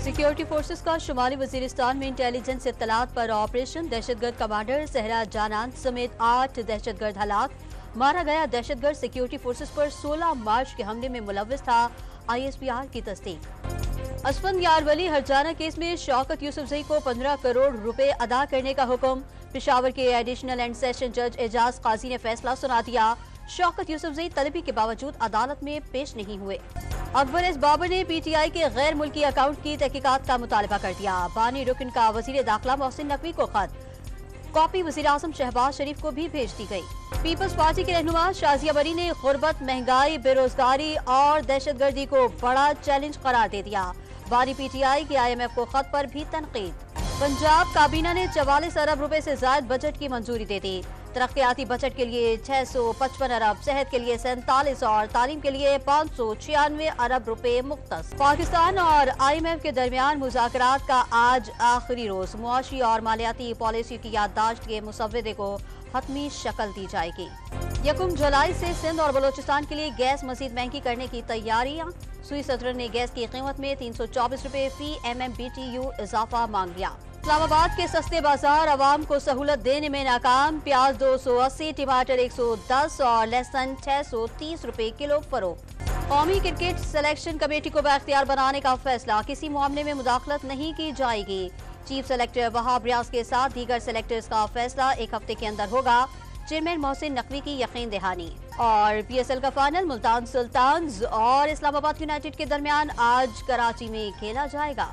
Security forces का शुमाली वजीरिस्तान में intelligence इत्तलात पर ऑपरेशन। दहशतगर्द कमांडर सहरा जानान समेत 8 दहशतगर्द हलाक। मारा गया दहशतगर्द सिक्योरिटी फोर्सेस पर 16 मार्च के हमले में मुलव्विस था। ISPR की तस्दीक। असफंद यारवली हरजाना केस में शौकत यूसुफजई को 15 करोड़ रुपए अदा करने का हुक्म। पेशावर के एडिशनल एंड सेशन जज एजाज काजी ने फैसला सुना दिया। शौकत यूसुफजई तलबी के बावजूद अदालत में पेश नहीं हुए। अकबर एस बाबर ने PTI के गैर मुल्की अकाउंट की तहकीकात का मुतालबा कर दिया। बानी रुकन का वजीर दाखिला मोहसिन नकवी को खत, कॉपी वजीर आजम शहबाज शरीफ को भी भेज दी गई। पीपल्स पार्टी के रहनुमा शाजिया बरी ने गुर्बत, महंगाई, बेरोजगारी और दहशतगर्दी को बड़ा चैलेंज करार दे दिया। बानी PTI की IMF को खत पर भी तनकीद। पंजाब काबीना ने 44 अरब रुपए से ज्यादा बजट की मंजूरी दे दी। तरक्याती बजट के लिए 655 अरब, सेहत के लिए 47 और तालीम के लिए 596 अरब रुपए मुख्तस। पाकिस्तान और IMF के दरमियान मुज़ाकरात का आज आखिरी रोज। मुआशी और मालियाती पॉलिसी की याददाश्त के मुसव्वदे को हतमी शक्ल दी जाएगी। 1 जुलाई से सिंध और बलोचिस्तान के लिए गैस मजीद महंगी करने की तैयारियां। सुई सदर ने गैस की कीमत में 324 रुपए फी MMBTU इजाफा मांग लिया। इस्लामाबाद के सस्ते बाजार अवाम को सहूलत देने में नाकाम। प्याज 280, टमाटर 110 और लहसुन 630 रुपए किलो फरोख्त। कौमी क्रिकेट सिलेक्शन कमेटी को बाख्तियार बनाने का फैसला। किसी मामले में मुदाखलत नहीं की जाएगी। चीफ सेलेक्टर वहाब रियाज के साथ दीगर सेलेक्टर्स का फैसला 1 हफ्ते के अंदर होगा। चेयरमैन मोहसिन नकवी की यकीन दहानी। और PSL का फाइनल मुल्तान सुल्तान्स और इस्लामाबाद यूनाइटेड के दरमियान आज कराची में खेला जाएगा।